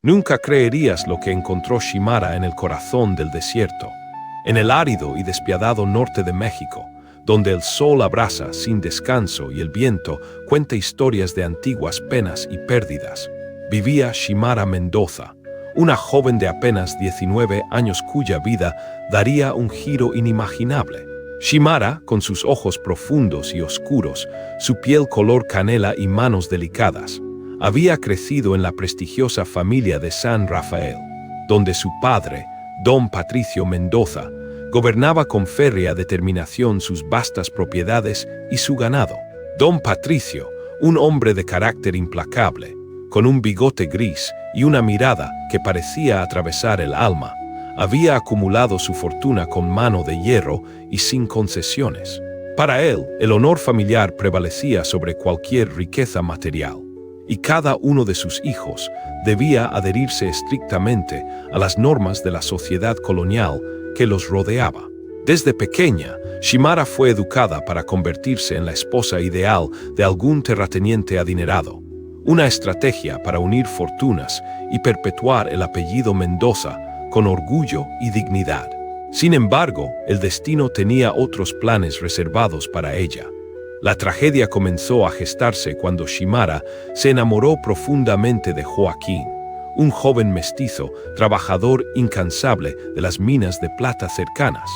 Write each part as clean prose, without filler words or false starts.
Nunca creerías lo que encontró Shimara en el corazón del desierto, en el árido y despiadado norte de México, donde el sol abrasa sin descanso y el viento cuenta historias de antiguas penas y pérdidas. Vivía Shimara Mendoza, una joven de apenas 19 años cuya vida daría un giro inimaginable. Shimara, con sus ojos profundos y oscuros, su piel color canela y manos delicadas, había crecido en la prestigiosa familia de San Rafael, donde su padre, don Patricio Mendoza, gobernaba con férrea determinación sus vastas propiedades y su ganado. Don Patricio, un hombre de carácter implacable, con un bigote gris y una mirada que parecía atravesar el alma, había acumulado su fortuna con mano de hierro y sin concesiones. Para él, el honor familiar prevalecía sobre cualquier riqueza material, y cada uno de sus hijos debía adherirse estrictamente a las normas de la sociedad colonial que los rodeaba. Desde pequeña, Shimara fue educada para convertirse en la esposa ideal de algún terrateniente adinerado, una estrategia para unir fortunas y perpetuar el apellido Mendoza con orgullo y dignidad. Sin embargo, el destino tenía otros planes reservados para ella. La tragedia comenzó a gestarse cuando Shimara se enamoró profundamente de Joaquín, un joven mestizo, trabajador incansable de las minas de plata cercanas.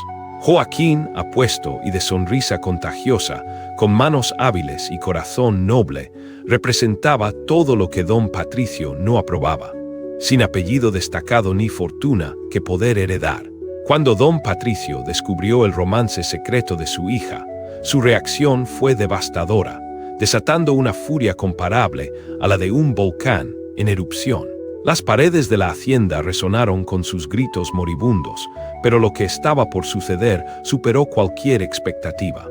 Joaquín, apuesto y de sonrisa contagiosa, con manos hábiles y corazón noble, representaba todo lo que don Patricio no aprobaba, sin apellido destacado ni fortuna que poder heredar. Cuando don Patricio descubrió el romance secreto de su hija, su reacción fue devastadora, desatando una furia comparable a la de un volcán en erupción. Las paredes de la hacienda resonaron con sus gritos moribundos, pero lo que estaba por suceder superó cualquier expectativa.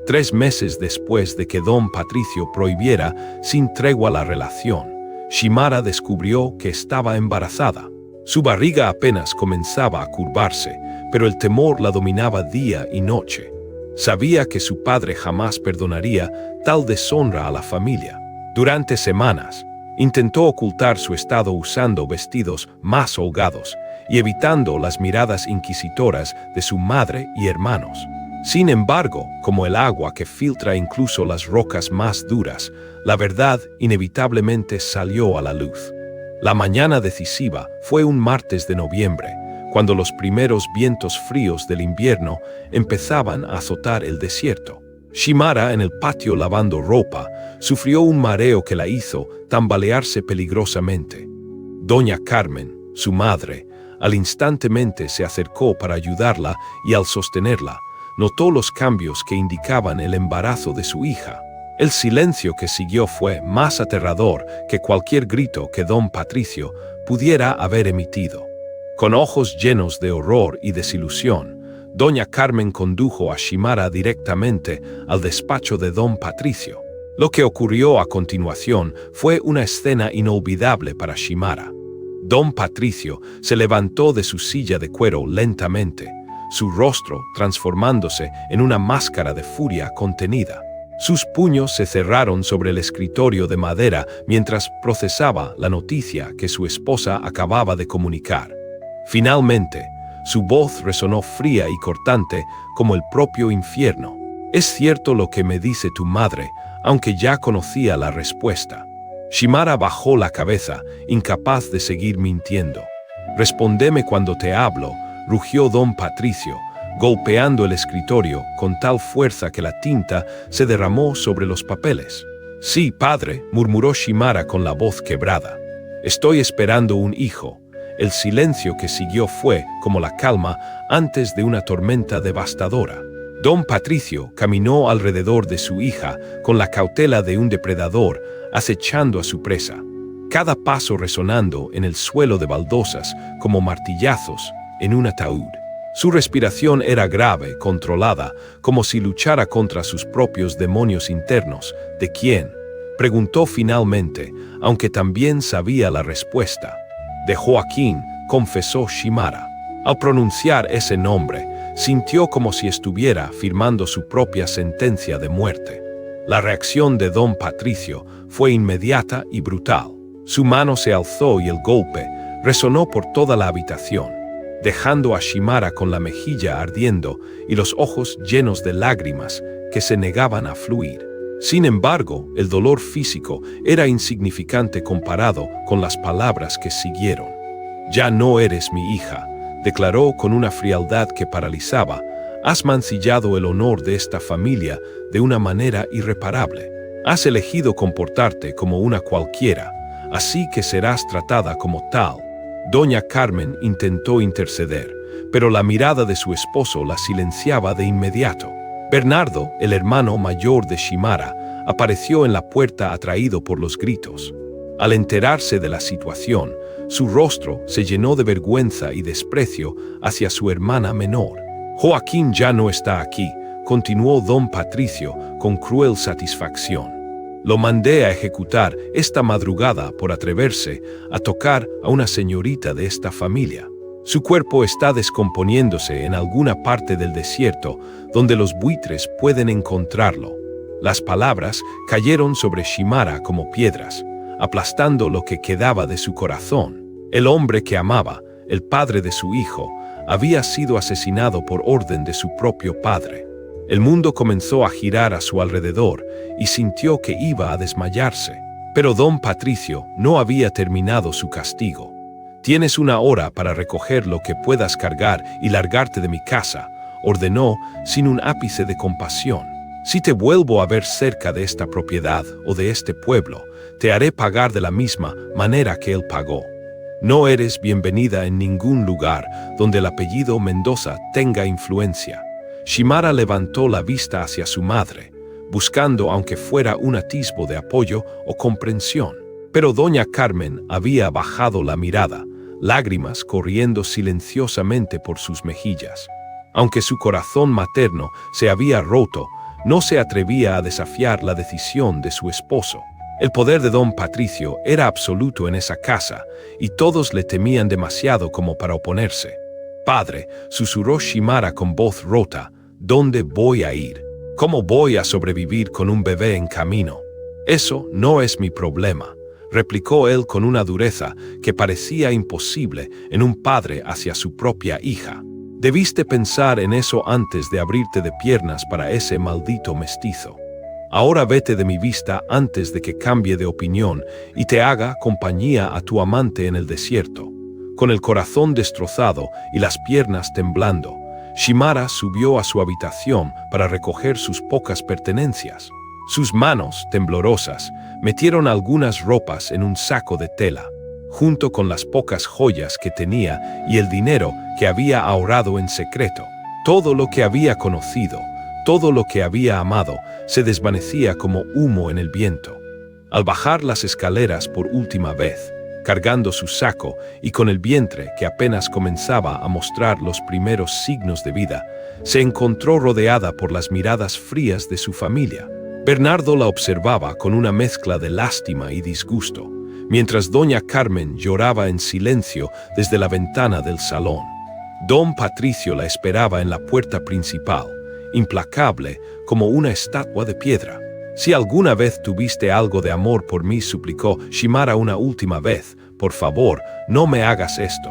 3 meses después de que don Patricio prohibiera sin tregua la relación, Shimara descubrió que estaba embarazada. Su barriga apenas comenzaba a curvarse, pero el temor la dominaba día y noche. Sabía que su padre jamás perdonaría tal deshonra a la familia. Durante semanas, intentó ocultar su estado usando vestidos más holgados y evitando las miradas inquisitoras de su madre y hermanos. Sin embargo, como el agua que filtra incluso las rocas más duras, la verdad inevitablemente salió a la luz. La mañana decisiva fue un martes de noviembre, cuando los primeros vientos fríos del invierno empezaban a azotar el desierto. Shimara, en el patio lavando ropa, sufrió un mareo que la hizo tambalearse peligrosamente. Doña Carmen, su madre, al instantemente se acercó para ayudarla y al sostenerla, notó los cambios que indicaban el embarazo de su hija. El silencio que siguió fue más aterrador que cualquier grito que don Patricio pudiera haber emitido. Con ojos llenos de horror y desilusión, doña Carmen condujo a Shimara directamente al despacho de don Patricio. Lo que ocurrió a continuación fue una escena inolvidable para Shimara. Don Patricio se levantó de su silla de cuero lentamente, su rostro transformándose en una máscara de furia contenida. Sus puños se cerraron sobre el escritorio de madera mientras procesaba la noticia que su esposa acababa de comunicar. Finalmente, su voz resonó fría y cortante como el propio infierno. «Es cierto lo que me dice tu madre», aunque ya conocía la respuesta. Shimara bajó la cabeza, incapaz de seguir mintiendo. «Respóndeme cuando te hablo», rugió don Patricio, golpeando el escritorio con tal fuerza que la tinta se derramó sobre los papeles. «Sí, padre», murmuró Shimara con la voz quebrada. «Estoy esperando un hijo». El silencio que siguió fue como la calma antes de una tormenta devastadora. Don Patricio caminó alrededor de su hija con la cautela de un depredador acechando a su presa, cada paso resonando en el suelo de baldosas como martillazos en un ataúd. Su respiración era grave, controlada, como si luchara contra sus propios demonios internos. «¿De quién?», preguntó finalmente, aunque también sabía la respuesta. «De Joaquín», confesó Shimara. Al pronunciar ese nombre, sintió como si estuviera firmando su propia sentencia de muerte. La reacción de don Patricio fue inmediata y brutal. Su mano se alzó y el golpe, resonó por toda la habitación, dejando a Shimara con la mejilla ardiendo y los ojos llenos de lágrimas que se negaban a fluir. Sin embargo, el dolor físico era insignificante comparado con las palabras que siguieron. «Ya no eres mi hija», declaró con una frialdad que paralizaba. «Has mancillado el honor de esta familia de una manera irreparable. Has elegido comportarte como una cualquiera, así que serás tratada como tal». Doña Carmen intentó interceder, pero la mirada de su esposo la silenciaba de inmediato. Bernardo, el hermano mayor de Shimara, apareció en la puerta atraído por los gritos. Al enterarse de la situación, su rostro se llenó de vergüenza y desprecio hacia su hermana menor. «Joaquín ya no está aquí», continuó don Patricio con cruel satisfacción. «Lo mandé a ejecutar esta madrugada por atreverse a tocar a una señorita de esta familia. Su cuerpo está descomponiéndose en alguna parte del desierto donde los buitres pueden encontrarlo». Las palabras cayeron sobre Shimara como piedras, aplastando lo que quedaba de su corazón. El hombre que amaba, el padre de su hijo, había sido asesinado por orden de su propio padre. El mundo comenzó a girar a su alrededor y sintió que iba a desmayarse. Pero don Patricio no había terminado su castigo. «Tienes una hora para recoger lo que puedas cargar y largarte de mi casa», ordenó sin un ápice de compasión. «Si te vuelvo a ver cerca de esta propiedad o de este pueblo, te haré pagar de la misma manera que él pagó. No eres bienvenida en ningún lugar donde el apellido Mendoza tenga influencia». Shimara levantó la vista hacia su madre, buscando aunque fuera un atisbo de apoyo o comprensión. Pero doña Carmen había bajado la mirada, lágrimas corriendo silenciosamente por sus mejillas. Aunque su corazón materno se había roto, no se atrevía a desafiar la decisión de su esposo. El poder de don Patricio era absoluto en esa casa, y todos le temían demasiado como para oponerse. «Padre», susurró Shimara con voz rota, «¿dónde voy a ir? ¿Cómo voy a sobrevivir con un bebé en camino?» «Eso no es mi problema», replicó él con una dureza que parecía imposible en un padre hacia su propia hija. «Debiste pensar en eso antes de abrirte de piernas para ese maldito mestizo. Ahora vete de mi vista antes de que cambie de opinión y te haga compañía a tu amante en el desierto». Con el corazón destrozado y las piernas temblando, Shimara subió a su habitación para recoger sus pocas pertenencias. Sus manos, temblorosas, metieron algunas ropas en un saco de tela, junto con las pocas joyas que tenía y el dinero que había ahorrado en secreto. Todo lo que había conocido, todo lo que había amado, se desvanecía como humo en el viento. Al bajar las escaleras por última vez, cargando su saco y con el vientre que apenas comenzaba a mostrar los primeros signos de vida, se encontró rodeada por las miradas frías de su familia. Bernardo la observaba con una mezcla de lástima y disgusto, mientras doña Carmen lloraba en silencio desde la ventana del salón. Don Patricio la esperaba en la puerta principal, implacable como una estatua de piedra. «Si alguna vez tuviste algo de amor por mí», suplicó Shimara una última vez, «por favor, no me hagas esto.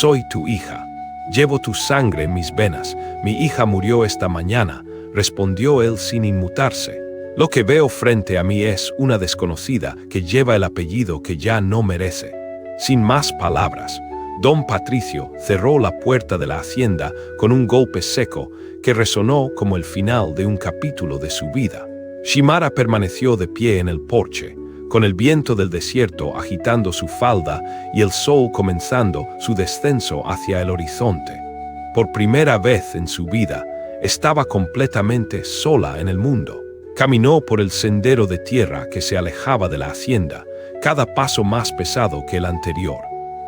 Soy tu hija. Llevo tu sangre en mis venas. Mi hija murió esta mañana», respondió él sin inmutarse. «Lo que veo frente a mí es una desconocida que lleva el apellido que ya no merece». Sin más palabras, don Patricio cerró la puerta de la hacienda con un golpe seco que resonó como el final de un capítulo de su vida. Shimara permaneció de pie en el porche, con el viento del desierto agitando su falda y el sol comenzando su descenso hacia el horizonte. Por primera vez en su vida, estaba completamente sola en el mundo. Caminó por el sendero de tierra que se alejaba de la hacienda, cada paso más pesado que el anterior.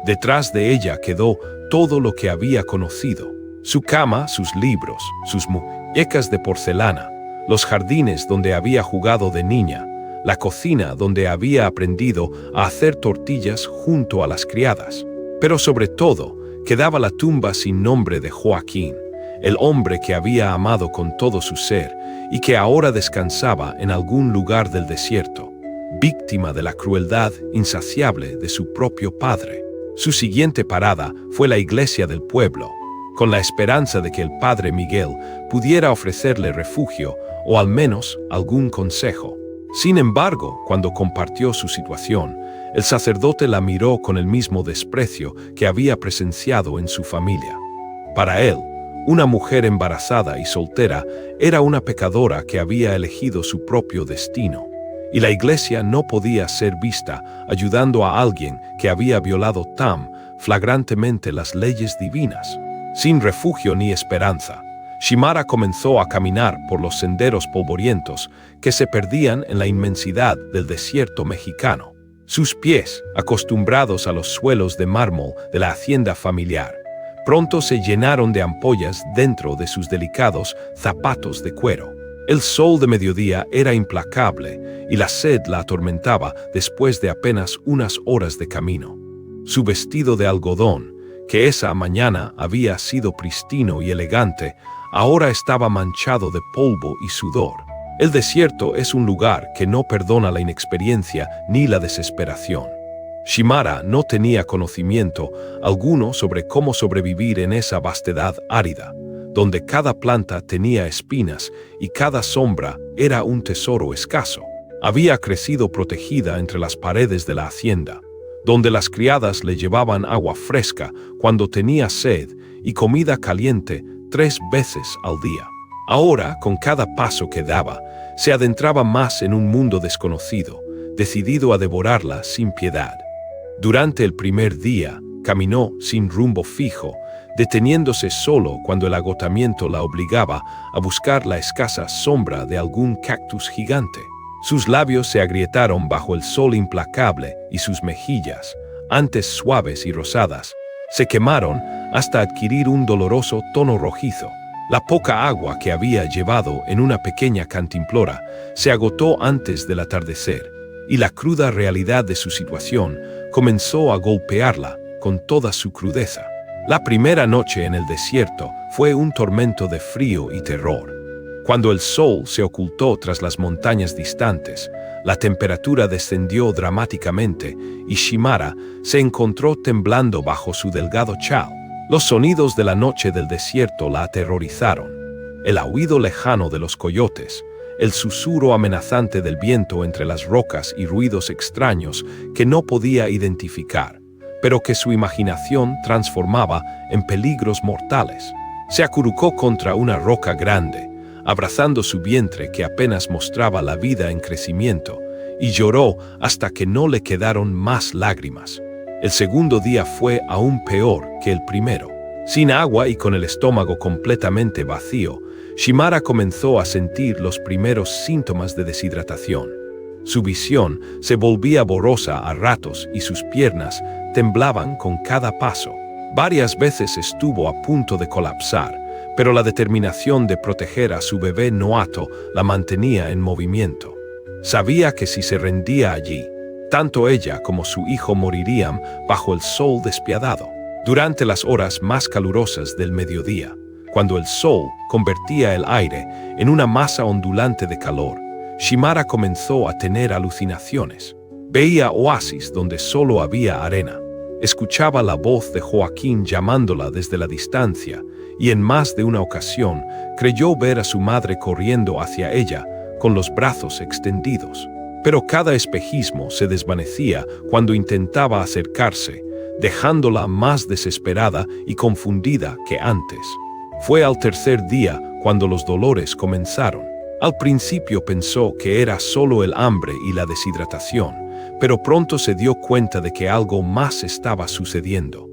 Detrás de ella quedó todo lo que había conocido: su cama, sus libros, sus muñecas de porcelana, los jardines donde había jugado de niña, la cocina donde había aprendido a hacer tortillas junto a las criadas. Pero sobre todo, quedaba la tumba sin nombre de Joaquín, el hombre que había amado con todo su ser y que ahora descansaba en algún lugar del desierto, víctima de la crueldad insaciable de su propio padre. Su siguiente parada fue la iglesia del pueblo, con la esperanza de que el padre Miguel pudiera ofrecerle refugio o al menos algún consejo. Sin embargo, cuando compartió su situación, el sacerdote la miró con el mismo desprecio que había presenciado en su familia. Para él, una mujer embarazada y soltera era una pecadora que había elegido su propio destino, y la iglesia no podía ser vista ayudando a alguien que había violado tan flagrantemente las leyes divinas. Sin refugio ni esperanza, Shimara comenzó a caminar por los senderos polvorientos que se perdían en la inmensidad del desierto mexicano. Sus pies, acostumbrados a los suelos de mármol de la hacienda familiar, pronto se llenaron de ampollas dentro de sus delicados zapatos de cuero. El sol de mediodía era implacable y la sed la atormentaba después de apenas unas horas de camino. Su vestido de algodón, que esa mañana había sido pristino y elegante, ahora estaba manchado de polvo y sudor. El desierto es un lugar que no perdona la inexperiencia ni la desesperación. Shimara no tenía conocimiento alguno sobre cómo sobrevivir en esa vastedad árida, donde cada planta tenía espinas y cada sombra era un tesoro escaso. Había crecido protegida entre las paredes de la hacienda, donde las criadas le llevaban agua fresca cuando tenía sed y comida caliente 3 veces al día. Ahora, con cada paso que daba, se adentraba más en un mundo desconocido, decidido a devorarla sin piedad. Durante el primer día, caminó sin rumbo fijo, deteniéndose solo cuando el agotamiento la obligaba a buscar la escasa sombra de algún cactus gigante. Sus labios se agrietaron bajo el sol implacable y sus mejillas, antes suaves y rosadas, se quemaron hasta adquirir un doloroso tono rojizo. La poca agua que había llevado en una pequeña cantimplora se agotó antes del atardecer, y la cruda realidad de su situación comenzó a golpearla con toda su crudeza. La primera noche en el desierto fue un tormento de frío y terror. Cuando el sol se ocultó tras las montañas distantes, la temperatura descendió dramáticamente y Shimara se encontró temblando bajo su delgado chal. Los sonidos de la noche del desierto la aterrorizaron. El aullido lejano de los coyotes, el susurro amenazante del viento entre las rocas y ruidos extraños que no podía identificar, pero que su imaginación transformaba en peligros mortales. Se acurrucó contra una roca grande, abrazando su vientre que apenas mostraba la vida en crecimiento, y lloró hasta que no le quedaron más lágrimas. El segundo día fue aún peor que el primero. Sin agua y con el estómago completamente vacío, Shimara comenzó a sentir los primeros síntomas de deshidratación. Su visión se volvía borrosa a ratos y sus piernas temblaban con cada paso. Varias veces estuvo a punto de colapsar, pero la determinación de proteger a su bebé noato la mantenía en movimiento. Sabía que si se rendía allí, tanto ella como su hijo morirían bajo el sol despiadado. Durante las horas más calurosas del mediodía, cuando el sol convertía el aire en una masa ondulante de calor, Shimara comenzó a tener alucinaciones. Veía oasis donde solo había arena. Escuchaba la voz de Joaquín llamándola desde la distancia y en más de una ocasión creyó ver a su madre corriendo hacia ella con los brazos extendidos. Pero cada espejismo se desvanecía cuando intentaba acercarse, dejándola más desesperada y confundida que antes. Fue al tercer día cuando los dolores comenzaron. Al principio pensó que era solo el hambre y la deshidratación, pero pronto se dio cuenta de que algo más estaba sucediendo.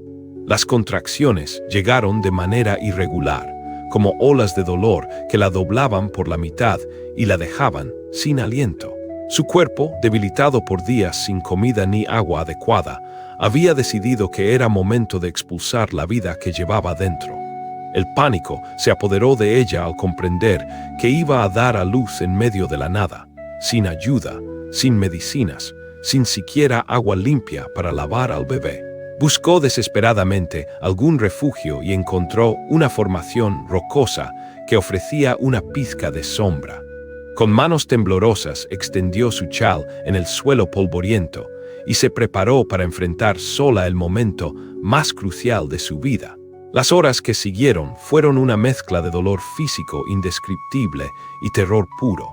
Las contracciones llegaron de manera irregular, como olas de dolor que la doblaban por la mitad y la dejaban sin aliento. Su cuerpo, debilitado por días sin comida ni agua adecuada, había decidido que era momento de expulsar la vida que llevaba dentro. El pánico se apoderó de ella al comprender que iba a dar a luz en medio de la nada, sin ayuda, sin medicinas, sin siquiera agua limpia para lavar al bebé. Buscó desesperadamente algún refugio y encontró una formación rocosa que ofrecía una pizca de sombra. Con manos temblorosas extendió su chal en el suelo polvoriento y se preparó para enfrentar sola el momento más crucial de su vida. Las horas que siguieron fueron una mezcla de dolor físico indescriptible y terror puro.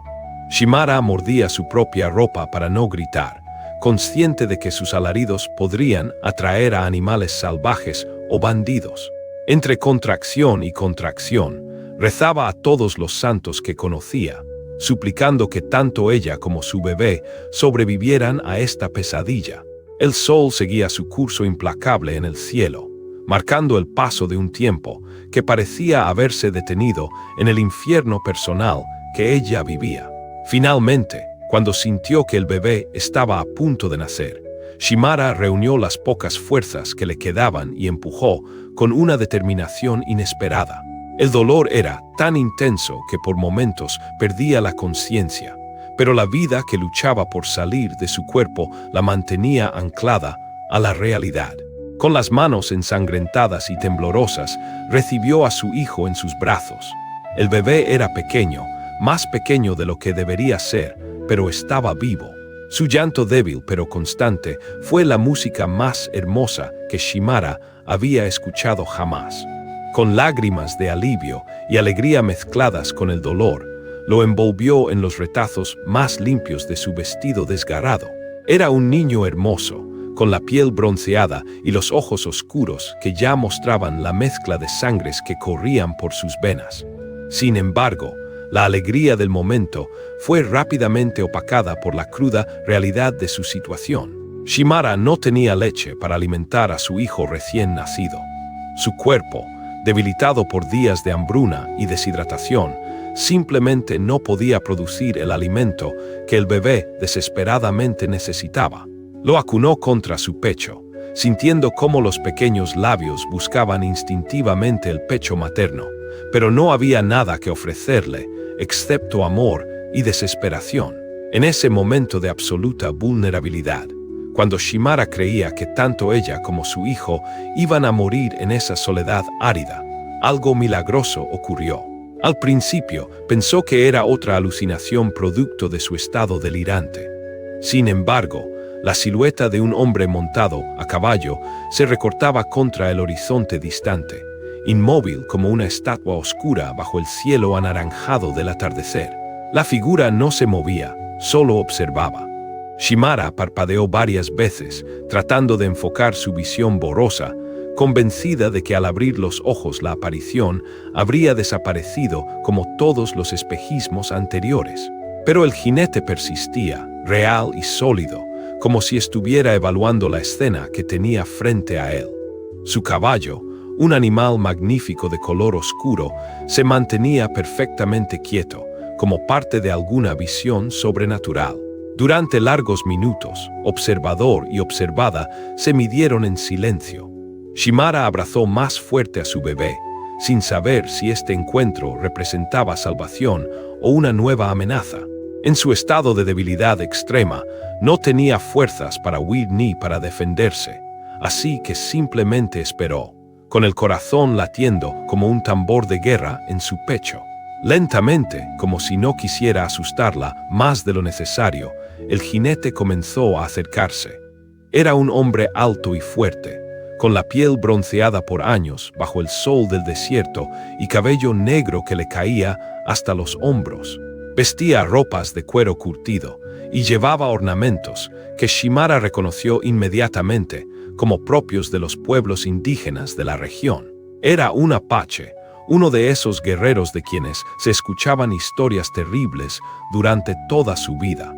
Shimara mordía su propia ropa para no gritar, consciente de que sus alaridos podrían atraer a animales salvajes o bandidos. Entre contracción y contracción, rezaba a todos los santos que conocía, suplicando que tanto ella como su bebé sobrevivieran a esta pesadilla. El sol seguía su curso implacable en el cielo, marcando el paso de un tiempo que parecía haberse detenido en el infierno personal que ella vivía. Finalmente, cuando sintió que el bebé estaba a punto de nacer, Shimara reunió las pocas fuerzas que le quedaban y empujó con una determinación inesperada. El dolor era tan intenso que por momentos perdía la conciencia, pero la vida que luchaba por salir de su cuerpo la mantenía anclada a la realidad. Con las manos ensangrentadas y temblorosas, recibió a su hijo en sus brazos. El bebé era pequeño, más pequeño de lo que debería ser, pero estaba vivo. Su llanto débil pero constante fue la música más hermosa que Shimara había escuchado jamás. Con lágrimas de alivio y alegría mezcladas con el dolor, lo envolvió en los retazos más limpios de su vestido desgarrado. Era un niño hermoso, con la piel bronceada y los ojos oscuros que ya mostraban la mezcla de sangres que corrían por sus venas. Sin embargo, la alegría del momento fue rápidamente opacada por la cruda realidad de su situación. Shimara no tenía leche para alimentar a su hijo recién nacido. Su cuerpo, debilitado por días de hambruna y deshidratación, simplemente no podía producir el alimento que el bebé desesperadamente necesitaba. Lo acunó contra su pecho, sintiendo cómo los pequeños labios buscaban instintivamente el pecho materno, pero no había nada que ofrecerle, excepto amor y desesperación. En ese momento de absoluta vulnerabilidad, cuando Shimara creía que tanto ella como su hijo iban a morir en esa soledad árida, algo milagroso ocurrió. Al principio pensó que era otra alucinación producto de su estado delirante. Sin embargo, la silueta de un hombre montado a caballo se recortaba contra el horizonte distante, inmóvil como una estatua oscura bajo el cielo anaranjado del atardecer. La figura no se movía, solo observaba. Shimara parpadeó varias veces, tratando de enfocar su visión borrosa, convencida de que al abrir los ojos la aparición habría desaparecido como todos los espejismos anteriores. Pero el jinete persistía, real y sólido, como si estuviera evaluando la escena que tenía frente a él. Su caballo, un animal magnífico de color oscuro, se mantenía perfectamente quieto, como parte de alguna visión sobrenatural. Durante largos minutos, observador y observada se midieron en silencio. Shimara abrazó más fuerte a su bebé, sin saber si este encuentro representaba salvación o una nueva amenaza. En su estado de debilidad extrema, no tenía fuerzas para huir ni para defenderse, así que simplemente esperó, con el corazón latiendo como un tambor de guerra en su pecho. Lentamente, como si no quisiera asustarla más de lo necesario, el jinete comenzó a acercarse. Era un hombre alto y fuerte, con la piel bronceada por años bajo el sol del desierto y cabello negro que le caía hasta los hombros. Vestía ropas de cuero curtido y llevaba ornamentos que Shimara reconoció inmediatamente como propios de los pueblos indígenas de la región. Era un apache, uno de esos guerreros de quienes se escuchaban historias terribles durante toda su vida.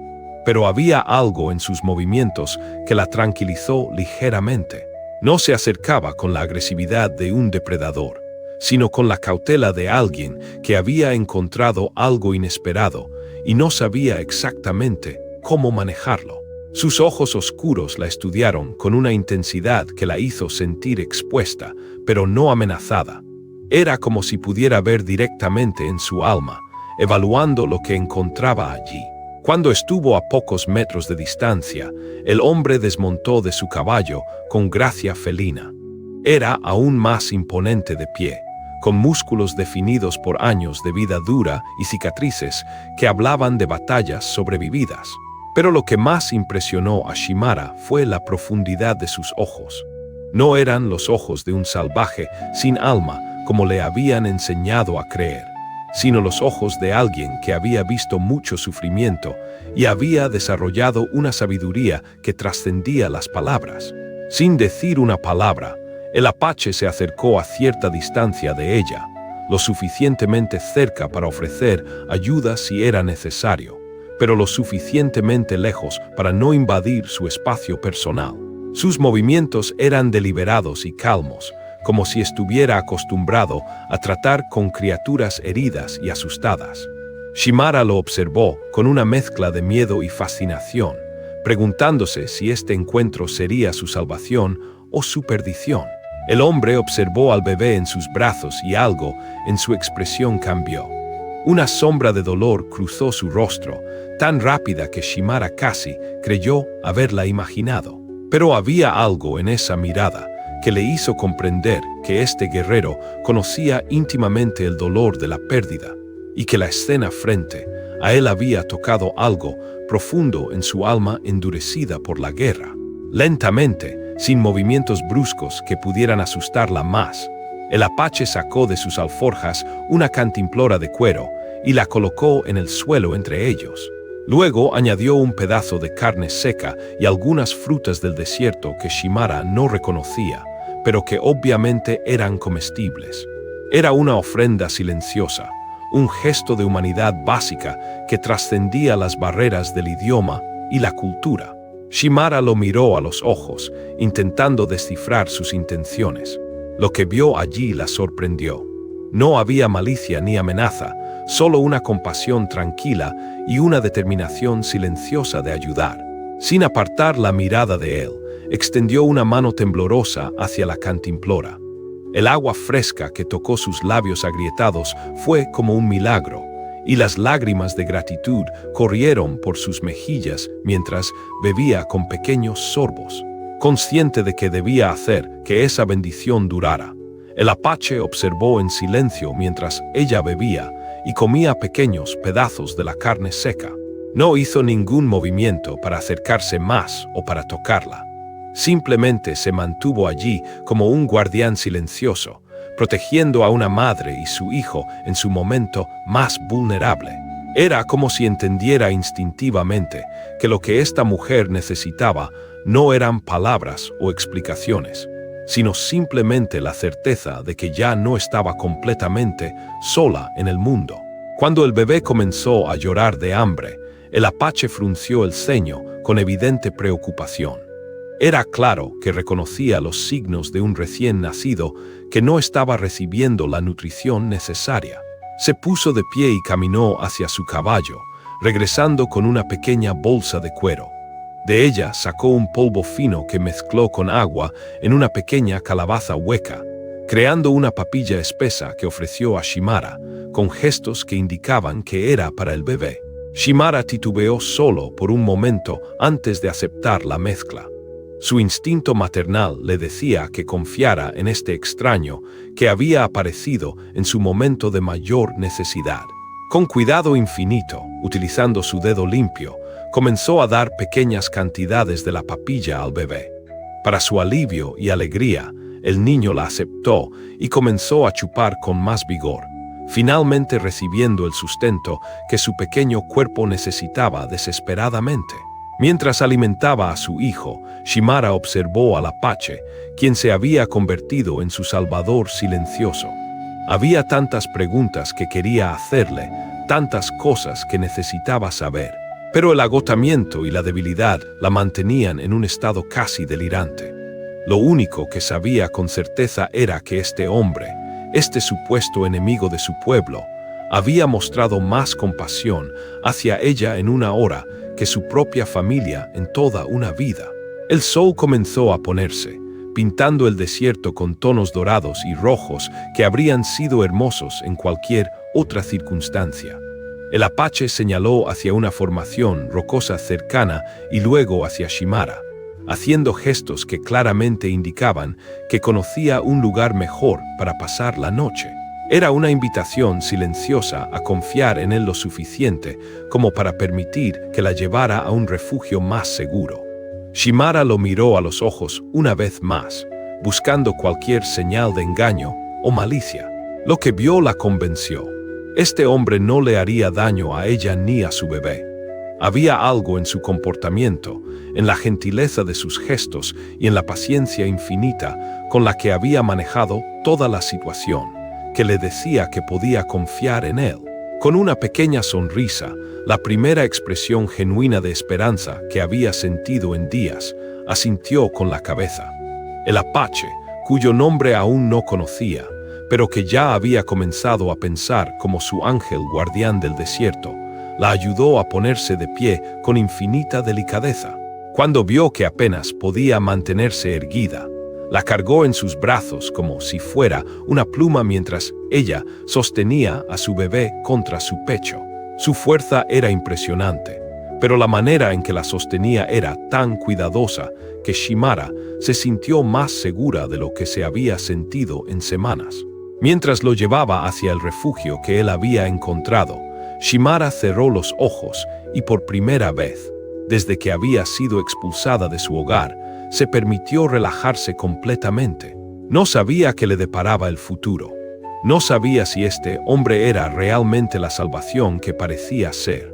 Pero había algo en sus movimientos que la tranquilizó ligeramente. No se acercaba con la agresividad de un depredador, sino con la cautela de alguien que había encontrado algo inesperado y no sabía exactamente cómo manejarlo. Sus ojos oscuros la estudiaron con una intensidad que la hizo sentir expuesta, pero no amenazada. Era como si pudiera ver directamente en su alma, evaluando lo que encontraba allí. Cuando estuvo a pocos metros de distancia, el hombre desmontó de su caballo con gracia felina. Era aún más imponente de pie, con músculos definidos por años de vida dura y cicatrices que hablaban de batallas sobrevividas. Pero lo que más impresionó a Shimara fue la profundidad de sus ojos. No eran los ojos de un salvaje sin alma como le habían enseñado a creer, sino los ojos de alguien que había visto mucho sufrimiento y había desarrollado una sabiduría que trascendía las palabras. Sin decir una palabra, el apache se acercó a cierta distancia de ella, lo suficientemente cerca para ofrecer ayuda si era necesario, pero lo suficientemente lejos para no invadir su espacio personal. Sus movimientos eran deliberados y calmos, como si estuviera acostumbrado a tratar con criaturas heridas y asustadas. Shimara lo observó con una mezcla de miedo y fascinación, preguntándose si este encuentro sería su salvación o su perdición. El hombre observó al bebé en sus brazos y algo en su expresión cambió. Una sombra de dolor cruzó su rostro, tan rápida que Shimara casi creyó haberla imaginado. Pero había algo en esa mirada que le hizo comprender que este guerrero conocía íntimamente el dolor de la pérdida y que la escena frente a él había tocado algo profundo en su alma endurecida por la guerra. Lentamente, sin movimientos bruscos que pudieran asustarla más, el apache sacó de sus alforjas una cantimplora de cuero y la colocó en el suelo entre ellos. Luego añadió un pedazo de carne seca y algunas frutas del desierto que Shimara no reconocía, pero que obviamente eran comestibles. Era una ofrenda silenciosa, un gesto de humanidad básica que trascendía las barreras del idioma y la cultura. Shimara lo miró a los ojos, intentando descifrar sus intenciones. Lo que vio allí la sorprendió. No había malicia ni amenaza, solo una compasión tranquila y una determinación silenciosa de ayudar. Sin apartar la mirada de él, extendió una mano temblorosa hacia la cantimplora. El agua fresca que tocó sus labios agrietados fue como un milagro, y las lágrimas de gratitud corrieron por sus mejillas mientras bebía con pequeños sorbos, consciente de que debía hacer que esa bendición durara. El apache observó en silencio mientras ella bebía y comía pequeños pedazos de la carne seca. No hizo ningún movimiento para acercarse más o para tocarla. Simplemente se mantuvo allí como un guardián silencioso, protegiendo a una madre y su hijo en su momento más vulnerable. Era como si entendiera instintivamente que lo que esta mujer necesitaba no eran palabras o explicaciones, sino simplemente la certeza de que ya no estaba completamente sola en el mundo. Cuando el bebé comenzó a llorar de hambre, el apache frunció el ceño con evidente preocupación. Era claro que reconocía los signos de un recién nacido que no estaba recibiendo la nutrición necesaria. Se puso de pie y caminó hacia su caballo, regresando con una pequeña bolsa de cuero. De ella sacó un polvo fino que mezcló con agua en una pequeña calabaza hueca, creando una papilla espesa que ofreció a Shimara, con gestos que indicaban que era para el bebé. Shimara titubeó solo por un momento antes de aceptar la mezcla. Su instinto maternal le decía que confiara en este extraño que había aparecido en su momento de mayor necesidad. Con cuidado infinito, utilizando su dedo limpio, comenzó a dar pequeñas cantidades de la papilla al bebé. Para su alivio y alegría, el niño la aceptó y comenzó a chupar con más vigor, finalmente recibiendo el sustento que su pequeño cuerpo necesitaba desesperadamente. Mientras alimentaba a su hijo, Shimara observó al apache, quien se había convertido en su salvador silencioso. Había tantas preguntas que quería hacerle, tantas cosas que necesitaba saber, pero el agotamiento y la debilidad la mantenían en un estado casi delirante. Lo único que sabía con certeza era que este hombre, este supuesto enemigo de su pueblo, había mostrado más compasión hacia ella en una hora que su propia familia en toda una vida. El sol comenzó a ponerse, pintando el desierto con tonos dorados y rojos que habrían sido hermosos en cualquier otra circunstancia. El apache señaló hacia una formación rocosa cercana y luego hacia Shimara, haciendo gestos que claramente indicaban que conocía un lugar mejor para pasar la noche. Era una invitación silenciosa a confiar en él lo suficiente como para permitir que la llevara a un refugio más seguro. Shimara lo miró a los ojos una vez más, buscando cualquier señal de engaño o malicia. Lo que vio la convenció. Este hombre no le haría daño a ella ni a su bebé. Había algo en su comportamiento, en la gentileza de sus gestos y en la paciencia infinita con la que había manejado toda la situación, que le decía que podía confiar en él. Con una pequeña sonrisa, la primera expresión genuina de esperanza que había sentido en días, asintió con la cabeza. El Apache, cuyo nombre aún no conocía, pero que ya había comenzado a pensar como su ángel guardián del desierto, la ayudó a ponerse de pie con infinita delicadeza. Cuando vio que apenas podía mantenerse erguida, la cargó en sus brazos como si fuera una pluma mientras ella sostenía a su bebé contra su pecho. Su fuerza era impresionante, pero la manera en que la sostenía era tan cuidadosa que Shimara se sintió más segura de lo que se había sentido en semanas. Mientras lo llevaba hacia el refugio que él había encontrado, Shimara cerró los ojos y por primera vez, desde que había sido expulsada de su hogar, se permitió relajarse completamente. No sabía qué le deparaba el futuro. No sabía si este hombre era realmente la salvación que parecía ser.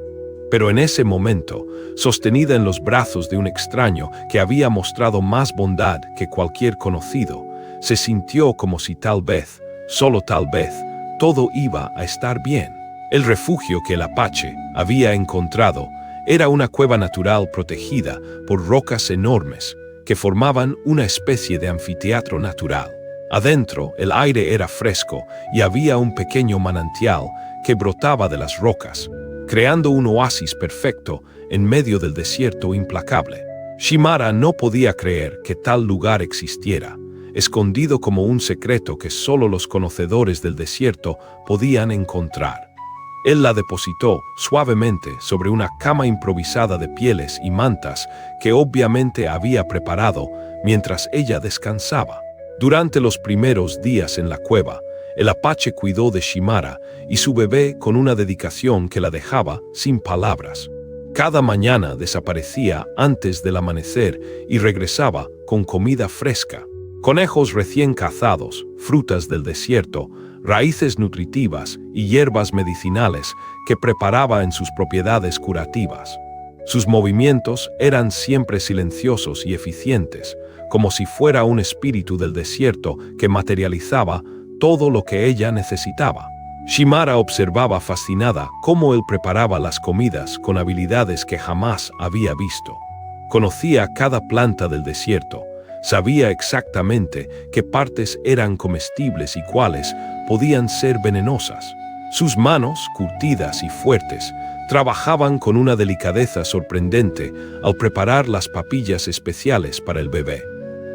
Pero en ese momento, sostenida en los brazos de un extraño que había mostrado más bondad que cualquier conocido, se sintió como si tal vez, solo tal vez, todo iba a estar bien. El refugio que el Apache había encontrado era una cueva natural protegida por rocas enormes que formaban una especie de anfiteatro natural. Adentro, el aire era fresco y había un pequeño manantial que brotaba de las rocas, creando un oasis perfecto en medio del desierto implacable. Shimara no podía creer que tal lugar existiera, escondido como un secreto que solo los conocedores del desierto podían encontrar. Él la depositó suavemente sobre una cama improvisada de pieles y mantas que obviamente había preparado mientras ella descansaba. Durante los primeros días en la cueva, el Apache cuidó de Shimara y su bebé con una dedicación que la dejaba sin palabras. Cada mañana desaparecía antes del amanecer y regresaba con comida fresca, conejos recién cazados, frutas del desierto, raíces nutritivas y hierbas medicinales que preparaba en sus propiedades curativas. Sus movimientos eran siempre silenciosos y eficientes, como si fuera un espíritu del desierto que materializaba todo lo que ella necesitaba. Shimara observaba fascinada cómo él preparaba las comidas con habilidades que jamás había visto. Conocía cada planta del desierto, sabía exactamente qué partes eran comestibles y cuáles podían ser venenosas. Sus manos, curtidas y fuertes, trabajaban con una delicadeza sorprendente al preparar las papillas especiales para el bebé,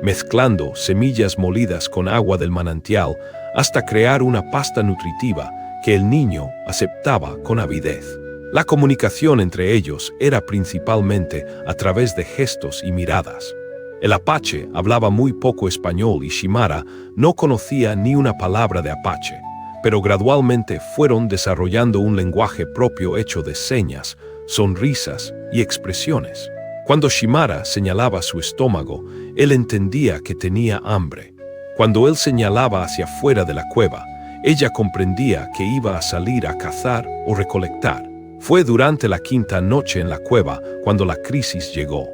mezclando semillas molidas con agua del manantial hasta crear una pasta nutritiva que el niño aceptaba con avidez. La comunicación entre ellos era principalmente a través de gestos y miradas. El Apache hablaba muy poco español y Shimara no conocía ni una palabra de Apache, pero gradualmente fueron desarrollando un lenguaje propio hecho de señas, sonrisas y expresiones. Cuando Shimara señalaba su estómago, él entendía que tenía hambre. Cuando él señalaba hacia afuera de la cueva, ella comprendía que iba a salir a cazar o recolectar. Fue durante la quinta noche en la cueva cuando la crisis llegó.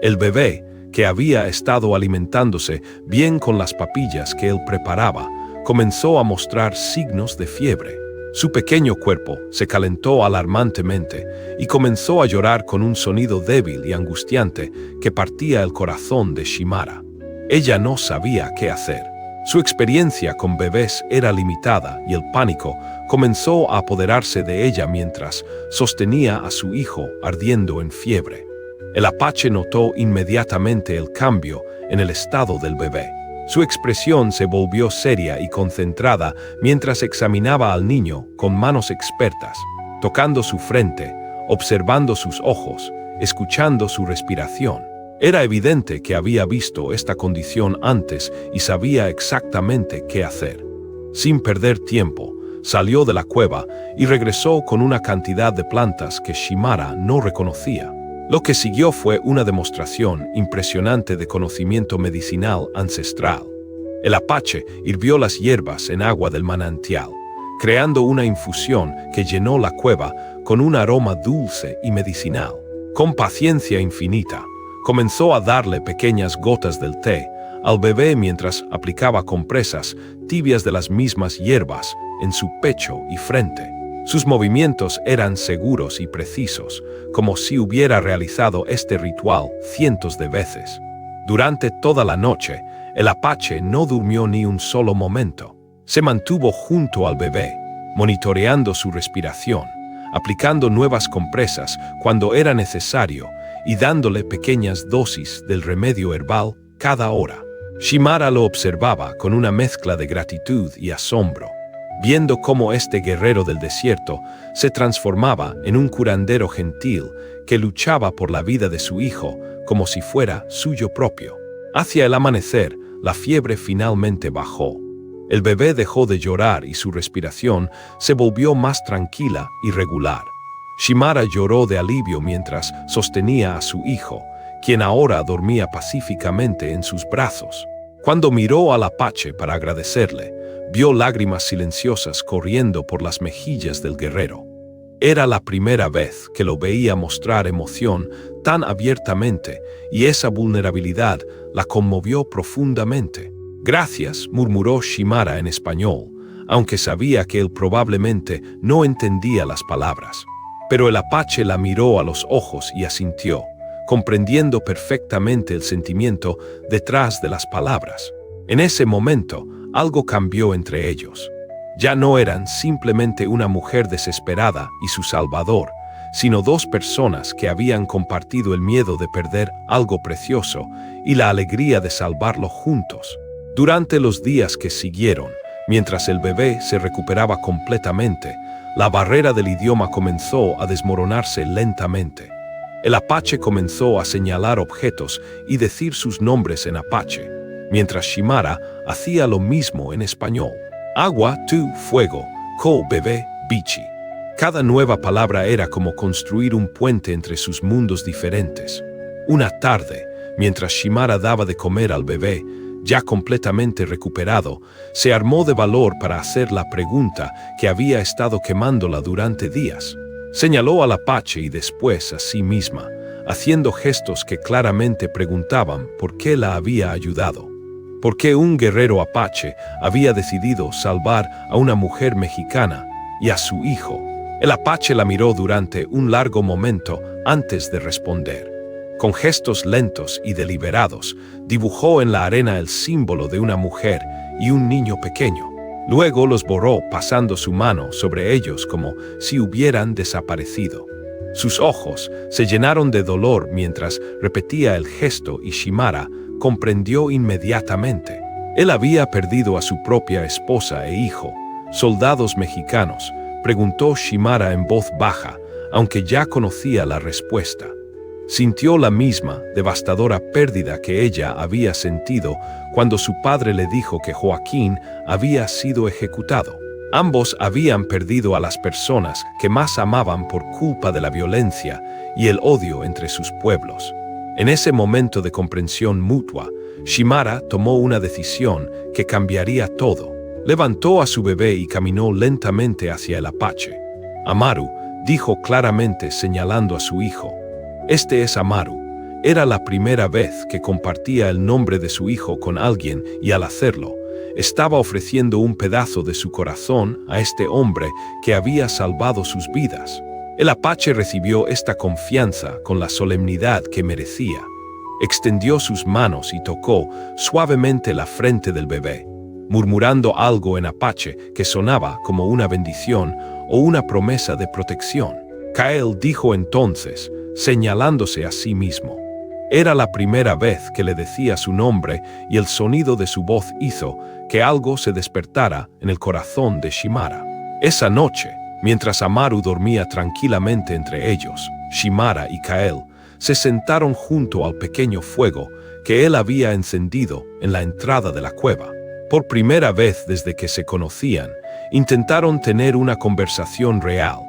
El bebé, que había estado alimentándose bien con las papillas que él preparaba, comenzó a mostrar signos de fiebre. Su pequeño cuerpo se calentó alarmantemente y comenzó a llorar con un sonido débil y angustiante que partía el corazón de Shimara. Ella no sabía qué hacer. Su experiencia con bebés era limitada y el pánico comenzó a apoderarse de ella mientras sostenía a su hijo ardiendo en fiebre. El Apache notó inmediatamente el cambio en el estado del bebé. Su expresión se volvió seria y concentrada mientras examinaba al niño con manos expertas, tocando su frente, observando sus ojos, escuchando su respiración. Era evidente que había visto esta condición antes y sabía exactamente qué hacer. Sin perder tiempo, salió de la cueva y regresó con una cantidad de plantas que Shimara no reconocía. Lo que siguió fue una demostración impresionante de conocimiento medicinal ancestral. El apache hirvió las hierbas en agua del manantial, creando una infusión que llenó la cueva con un aroma dulce y medicinal. Con paciencia infinita, comenzó a darle pequeñas gotas del té al bebé mientras aplicaba compresas tibias de las mismas hierbas en su pecho y frente. Sus movimientos eran seguros y precisos, como si hubiera realizado este ritual cientos de veces. Durante toda la noche, el apache no durmió ni un solo momento. Se mantuvo junto al bebé, monitoreando su respiración, aplicando nuevas compresas cuando era necesario y dándole pequeñas dosis del remedio herbal cada hora. Shimara lo observaba con una mezcla de gratitud y asombro, viendo cómo este guerrero del desierto se transformaba en un curandero gentil que luchaba por la vida de su hijo como si fuera suyo propio. Hacia el amanecer, la fiebre finalmente bajó. El bebé dejó de llorar y su respiración se volvió más tranquila y regular. Shimara lloró de alivio mientras sostenía a su hijo, quien ahora dormía pacíficamente en sus brazos. Cuando miró al apache para agradecerle, vio lágrimas silenciosas corriendo por las mejillas del guerrero. Era la primera vez que lo veía mostrar emoción tan abiertamente y esa vulnerabilidad la conmovió profundamente. «Gracias», murmuró Shimara en español, aunque sabía que él probablemente no entendía las palabras. Pero el apache la miró a los ojos y asintió, comprendiendo perfectamente el sentimiento detrás de las palabras. En ese momento, algo cambió entre ellos. Ya no eran simplemente una mujer desesperada y su salvador, sino dos personas que habían compartido el miedo de perder algo precioso y la alegría de salvarlo juntos. Durante los días que siguieron, mientras el bebé se recuperaba completamente, la barrera del idioma comenzó a desmoronarse lentamente. El apache comenzó a señalar objetos y decir sus nombres en apache, mientras Shimara hacía lo mismo en español. Agua, tú, fuego, ko, bebé, bichi. Cada nueva palabra era como construir un puente entre sus mundos diferentes. Una tarde, mientras Shimara daba de comer al bebé, ya completamente recuperado, se armó de valor para hacer la pregunta que había estado quemándola durante días. Señaló al apache y después a sí misma, haciendo gestos que claramente preguntaban por qué la había ayudado. ¿Por qué un guerrero apache había decidido salvar a una mujer mexicana y a su hijo? El apache la miró durante un largo momento antes de responder. Con gestos lentos y deliberados, dibujó en la arena el símbolo de una mujer y un niño pequeño. Luego los borró pasando su mano sobre ellos como si hubieran desaparecido. Sus ojos se llenaron de dolor mientras repetía el gesto y Shimara comprendió inmediatamente. Él había perdido a su propia esposa e hijo, soldados mexicanos, preguntó Shimara en voz baja, aunque ya conocía la respuesta. Sintió la misma devastadora pérdida que ella había sentido cuando su padre le dijo que Joaquín había sido ejecutado. Ambos habían perdido a las personas que más amaban por culpa de la violencia y el odio entre sus pueblos. En ese momento de comprensión mutua, Shimara tomó una decisión que cambiaría todo. Levantó a su bebé y caminó lentamente hacia el apache. Amaru, dijo claramente señalando a su hijo. Este es Amaru. Era la primera vez que compartía el nombre de su hijo con alguien y al hacerlo, estaba ofreciendo un pedazo de su corazón a este hombre que había salvado sus vidas. El apache recibió esta confianza con la solemnidad que merecía. Extendió sus manos y tocó suavemente la frente del bebé, murmurando algo en apache que sonaba como una bendición o una promesa de protección. Kael dijo entonces, señalándose a sí mismo. Era la primera vez que le decía su nombre y el sonido de su voz hizo que algo se despertara en el corazón de Shimara. Esa noche, mientras Amaru dormía tranquilamente entre ellos, Shimara y Kael se sentaron junto al pequeño fuego que él había encendido en la entrada de la cueva. Por primera vez desde que se conocían, intentaron tener una conversación real,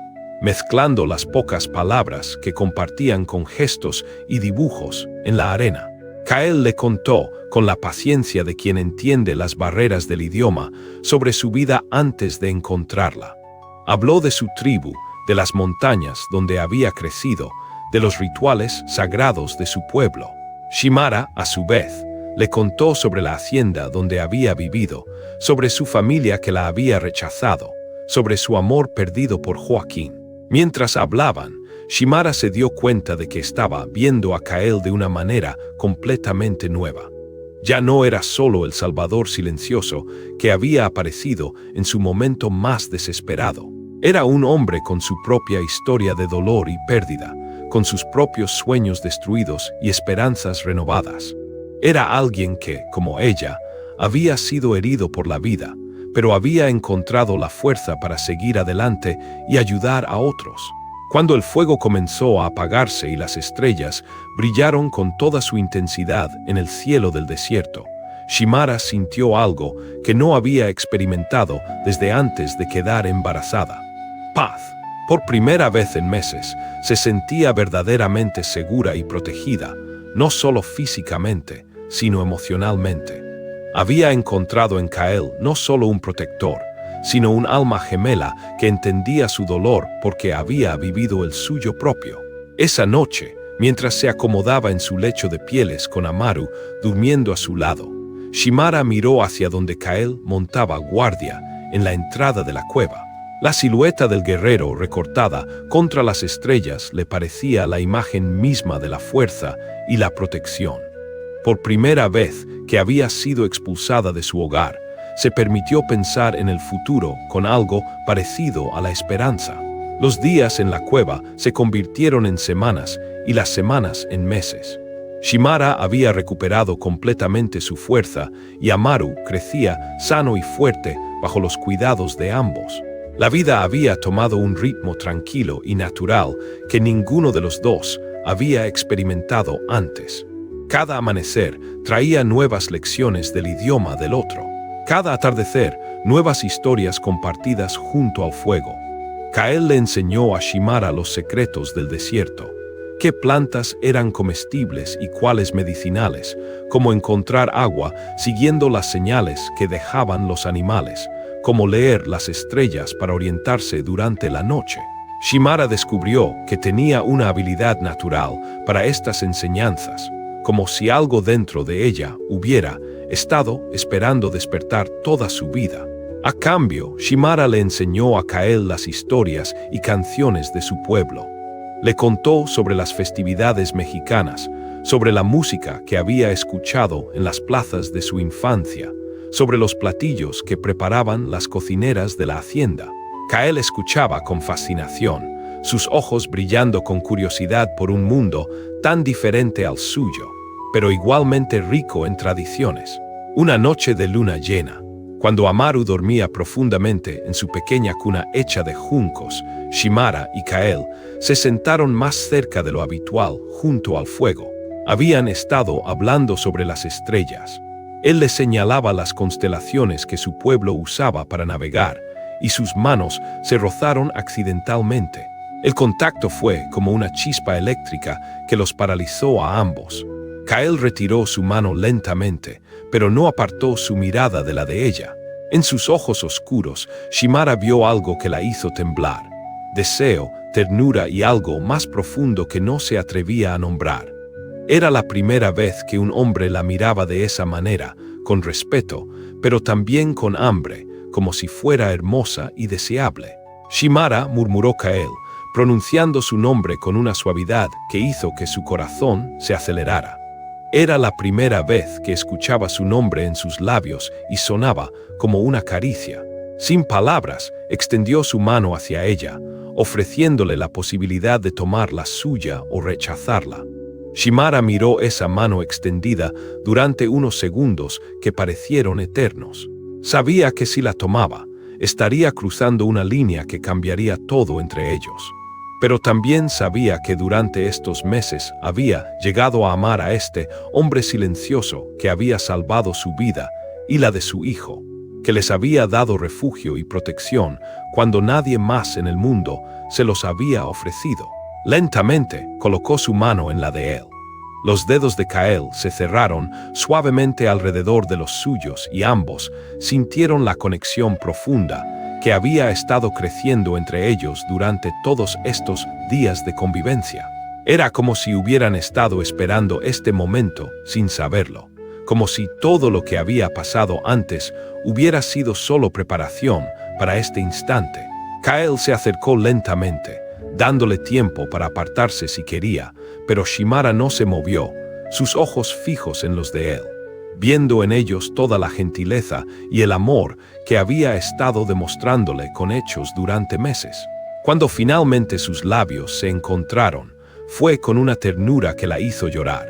mezclando las pocas palabras que compartían con gestos y dibujos en la arena. Kael le contó, con la paciencia de quien entiende las barreras del idioma, sobre su vida antes de encontrarla. Habló de su tribu, de las montañas donde había crecido, de los rituales sagrados de su pueblo. Shimara, a su vez, le contó sobre la hacienda donde había vivido, sobre su familia que la había rechazado, sobre su amor perdido por Joaquín. Mientras hablaban, Shimara se dio cuenta de que estaba viendo a Kael de una manera completamente nueva. Ya no era solo el salvador silencioso que había aparecido en su momento más desesperado. Era un hombre con su propia historia de dolor y pérdida, con sus propios sueños destruidos y esperanzas renovadas. Era alguien que, como ella, había sido herido por la vida, pero había encontrado la fuerza para seguir adelante y ayudar a otros. Cuando el fuego comenzó a apagarse y las estrellas brillaron con toda su intensidad en el cielo del desierto, Shimara sintió algo que no había experimentado desde antes de quedar embarazada. Paz. Por primera vez en meses, se sentía verdaderamente segura y protegida, no solo físicamente, sino emocionalmente. Había encontrado en Kael no solo un protector, sino un alma gemela que entendía su dolor porque había vivido el suyo propio. Esa noche, mientras se acomodaba en su lecho de pieles con Amaru durmiendo a su lado, Shimara miró hacia donde Kael montaba guardia en la entrada de la cueva. La silueta del guerrero recortada contra las estrellas le parecía la imagen misma de la fuerza y la protección. Por primera vez que había sido expulsada de su hogar, se permitió pensar en el futuro con algo parecido a la esperanza. Los días en la cueva se convirtieron en semanas y las semanas en meses. Shimara había recuperado completamente su fuerza y Amaru crecía sano y fuerte bajo los cuidados de ambos. La vida había tomado un ritmo tranquilo y natural que ninguno de los dos había experimentado antes. Cada amanecer traía nuevas lecciones del idioma del otro. Cada atardecer, nuevas historias compartidas junto al fuego. Kael le enseñó a Shimara los secretos del desierto. Qué plantas eran comestibles y cuáles medicinales, cómo encontrar agua siguiendo las señales que dejaban los animales, cómo leer las estrellas para orientarse durante la noche. Shimara descubrió que tenía una habilidad natural para estas enseñanzas, como si algo dentro de ella hubiera estado esperando despertar toda su vida. A cambio, Shimara le enseñó a Kael las historias y canciones de su pueblo. Le contó sobre las festividades mexicanas, sobre la música que había escuchado en las plazas de su infancia, sobre los platillos que preparaban las cocineras de la hacienda. Kael escuchaba con fascinación, sus ojos brillando con curiosidad por un mundo tan diferente al suyo, pero igualmente rico en tradiciones. Una noche de luna llena, cuando Amaru dormía profundamente en su pequeña cuna hecha de juncos, Shimara y Kael se sentaron más cerca de lo habitual junto al fuego. Habían estado hablando sobre las estrellas. Él le señalaba las constelaciones que su pueblo usaba para navegar, y sus manos se rozaron accidentalmente. El contacto fue como una chispa eléctrica que los paralizó a ambos. Kael retiró su mano lentamente, pero no apartó su mirada de la de ella. En sus ojos oscuros, Shimara vio algo que la hizo temblar. Deseo, ternura y algo más profundo que no se atrevía a nombrar. Era la primera vez que un hombre la miraba de esa manera, con respeto, pero también con hambre, como si fuera hermosa y deseable. Shimara, murmuró Kael, pronunciando su nombre con una suavidad que hizo que su corazón se acelerara. Era la primera vez que escuchaba su nombre en sus labios y sonaba como una caricia. Sin palabras, extendió su mano hacia ella, ofreciéndole la posibilidad de tomar la suya o rechazarla. Shimara miró esa mano extendida durante unos segundos que parecieron eternos. Sabía que si la tomaba, estaría cruzando una línea que cambiaría todo entre ellos. Pero también sabía que durante estos meses había llegado a amar a este hombre silencioso que había salvado su vida y la de su hijo, que les había dado refugio y protección cuando nadie más en el mundo se los había ofrecido. Lentamente colocó su mano en la de él. Los dedos de Cael se cerraron suavemente alrededor de los suyos y ambos sintieron la conexión profunda que había estado creciendo entre ellos durante todos estos días de convivencia. Era como si hubieran estado esperando este momento sin saberlo, como si todo lo que había pasado antes hubiera sido solo preparación para este instante. Cael se acercó lentamente, dándole tiempo para apartarse si quería, pero Shimara no se movió, sus ojos fijos en los de él, viendo en ellos toda la gentileza y el amor que había estado demostrándole con hechos durante meses. Cuando finalmente sus labios se encontraron, fue con una ternura que la hizo llorar.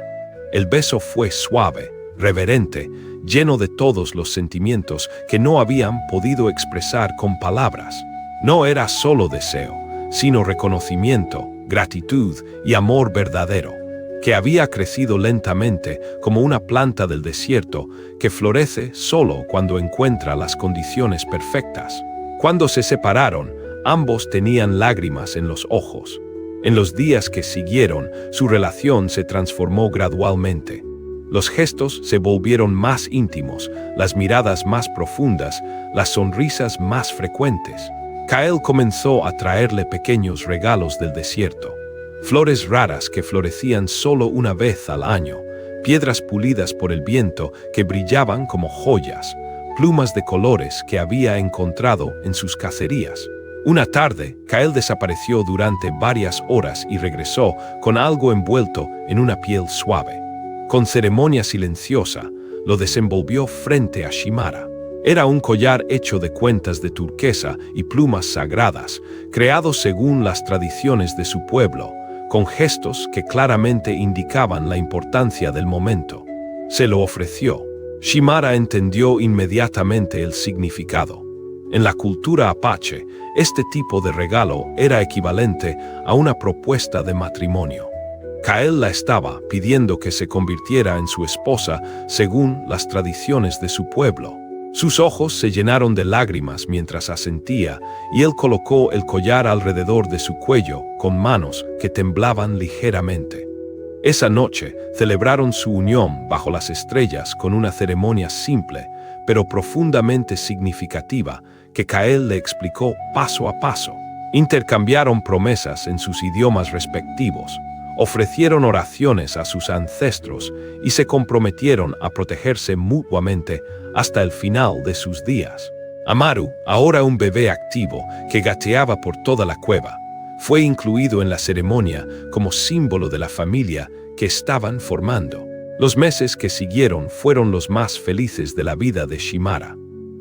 El beso fue suave, reverente, lleno de todos los sentimientos que no habían podido expresar con palabras. No era solo deseo, sino reconocimiento, gratitud y amor verdadero, que había crecido lentamente como una planta del desierto que florece solo cuando encuentra las condiciones perfectas. Cuando se separaron, ambos tenían lágrimas en los ojos. En los días que siguieron, su relación se transformó gradualmente. Los gestos se volvieron más íntimos, las miradas más profundas, las sonrisas más frecuentes. Cael comenzó a traerle pequeños regalos del desierto. Flores raras que florecían solo una vez al año, piedras pulidas por el viento que brillaban como joyas, plumas de colores que había encontrado en sus cacerías. Una tarde, Cael desapareció durante varias horas y regresó con algo envuelto en una piel suave. Con ceremonia silenciosa, lo desenvolvió frente a Shimara. Era un collar hecho de cuentas de turquesa y plumas sagradas, creado según las tradiciones de su pueblo, con gestos que claramente indicaban la importancia del momento. Se lo ofreció. Shimara entendió inmediatamente el significado. En la cultura apache, este tipo de regalo era equivalente a una propuesta de matrimonio. Cael la estaba pidiendo que se convirtiera en su esposa según las tradiciones de su pueblo. Sus ojos se llenaron de lágrimas mientras asentía, y él colocó el collar alrededor de su cuello con manos que temblaban ligeramente. Esa noche celebraron su unión bajo las estrellas con una ceremonia simple, pero profundamente significativa, que Cael le explicó paso a paso. Intercambiaron promesas en sus idiomas respectivos, ofrecieron oraciones a sus ancestros y se comprometieron a protegerse mutuamente hasta el final de sus días. Amaru, ahora un bebé activo que gateaba por toda la cueva, fue incluido en la ceremonia como símbolo de la familia que estaban formando. Los meses que siguieron fueron los más felices de la vida de Shimara.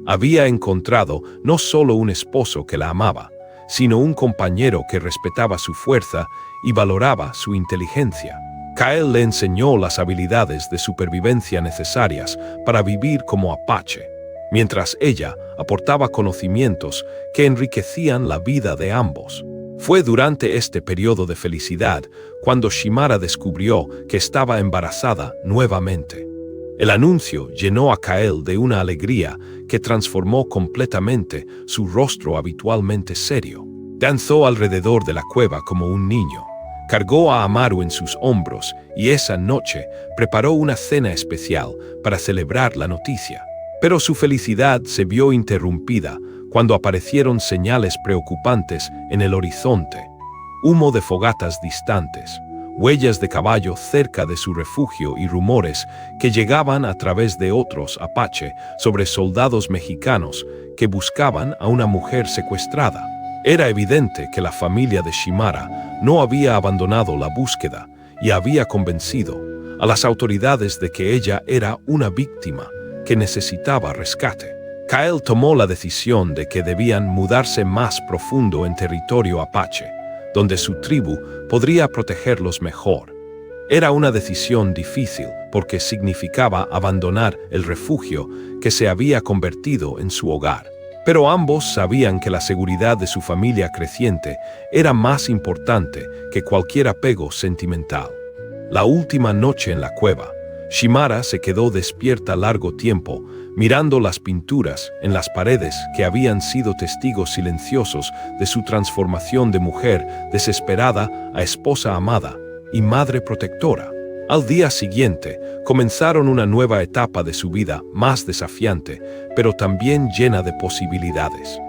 Había encontrado no solo un esposo que la amaba, sino un compañero que respetaba su fuerza y valoraba su inteligencia. Cael le enseñó las habilidades de supervivencia necesarias para vivir como apache, mientras ella aportaba conocimientos que enriquecían la vida de ambos. Fue durante este periodo de felicidad cuando Shimara descubrió que estaba embarazada nuevamente. El anuncio llenó a Cael de una alegría que transformó completamente su rostro habitualmente serio. Danzó alrededor de la cueva como un niño. Cargó a Amaru en sus hombros y esa noche preparó una cena especial para celebrar la noticia. Pero su felicidad se vio interrumpida cuando aparecieron señales preocupantes en el horizonte. Humo de fogatas distantes, huellas de caballo cerca de su refugio y rumores que llegaban a través de otros apache sobre soldados mexicanos que buscaban a una mujer secuestrada. Era evidente que la familia de Shimara no había abandonado la búsqueda y había convencido a las autoridades de que ella era una víctima que necesitaba rescate. Cael tomó la decisión de que debían mudarse más profundo en territorio apache, donde su tribu podría protegerlos mejor. Era una decisión difícil porque significaba abandonar el refugio que se había convertido en su hogar. Pero ambos sabían que la seguridad de su familia creciente era más importante que cualquier apego sentimental. La última noche en la cueva, Shimara se quedó despierta largo tiempo, mirando las pinturas en las paredes que habían sido testigos silenciosos de su transformación de mujer desesperada a esposa amada y madre protectora. Al día siguiente, comenzaron una nueva etapa de su vida más desafiante, pero también llena de posibilidades.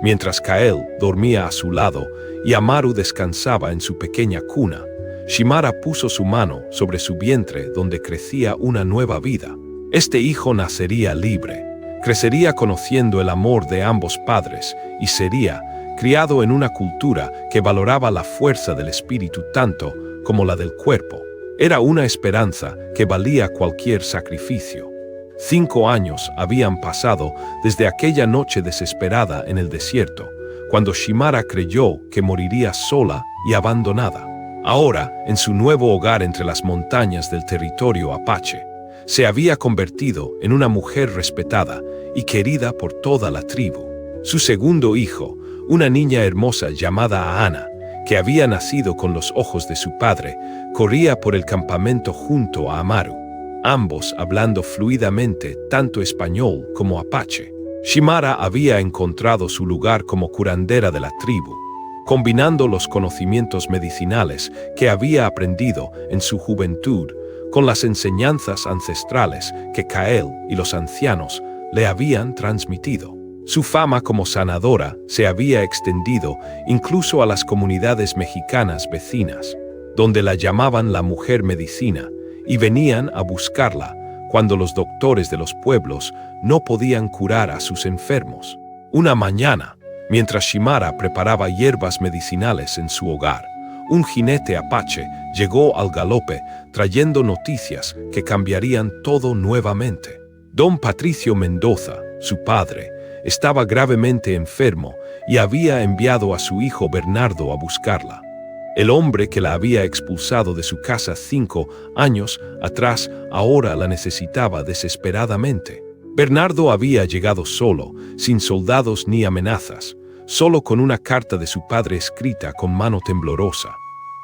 Mientras Kael dormía a su lado y Amaru descansaba en su pequeña cuna, Shimara puso su mano sobre su vientre donde crecía una nueva vida. Este hijo nacería libre, crecería conociendo el amor de ambos padres y sería criado en una cultura que valoraba la fuerza del espíritu tanto como la del cuerpo. Era una esperanza que valía cualquier sacrificio. 5 años habían pasado desde aquella noche desesperada en el desierto, cuando Shimara creyó que moriría sola y abandonada. Ahora, en su nuevo hogar entre las montañas del territorio apache, se había convertido en una mujer respetada y querida por toda la tribu. Su segundo hijo, una niña hermosa llamada Ana, que había nacido con los ojos de su padre, corría por el campamento junto a Amaru, ambos hablando fluidamente tanto español como apache. Shimara había encontrado su lugar como curandera de la tribu, combinando los conocimientos medicinales que había aprendido en su juventud con las enseñanzas ancestrales que Kael y los ancianos le habían transmitido. Su fama como sanadora se había extendido incluso a las comunidades mexicanas vecinas, donde la llamaban la mujer medicina, y venían a buscarla cuando los doctores de los pueblos no podían curar a sus enfermos. Una mañana, mientras Shimara preparaba hierbas medicinales en su hogar, un jinete apache llegó al galope trayendo noticias que cambiarían todo nuevamente. Don Patricio Mendoza, su padre, estaba gravemente enfermo y había enviado a su hijo Bernardo a buscarla. El hombre que la había expulsado de su casa 5 años atrás ahora la necesitaba desesperadamente. Bernardo había llegado solo, sin soldados ni amenazas, solo con una carta de su padre escrita con mano temblorosa.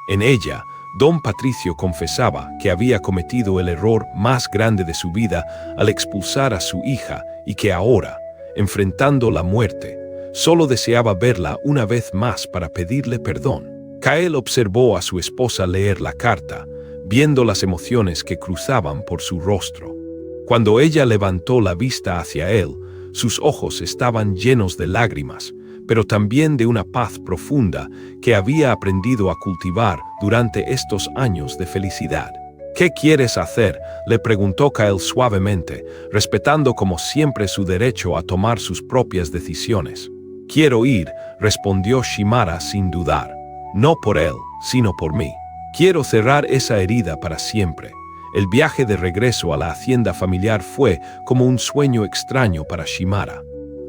En ella, don Patricio confesaba que había cometido el error más grande de su vida al expulsar a su hija y que ahora, enfrentando la muerte, solo deseaba verla una vez más para pedirle perdón. Kael observó a su esposa leer la carta, viendo las emociones que cruzaban por su rostro. Cuando ella levantó la vista hacia él, sus ojos estaban llenos de lágrimas, pero también de una paz profunda que había aprendido a cultivar durante estos años de felicidad. «¿Qué quieres hacer?», le preguntó Kael suavemente, respetando como siempre su derecho a tomar sus propias decisiones. «Quiero ir», respondió Shimara sin dudar. «No por él, sino por mí. Quiero cerrar esa herida para siempre». El viaje de regreso a la hacienda familiar fue como un sueño extraño para Shimara.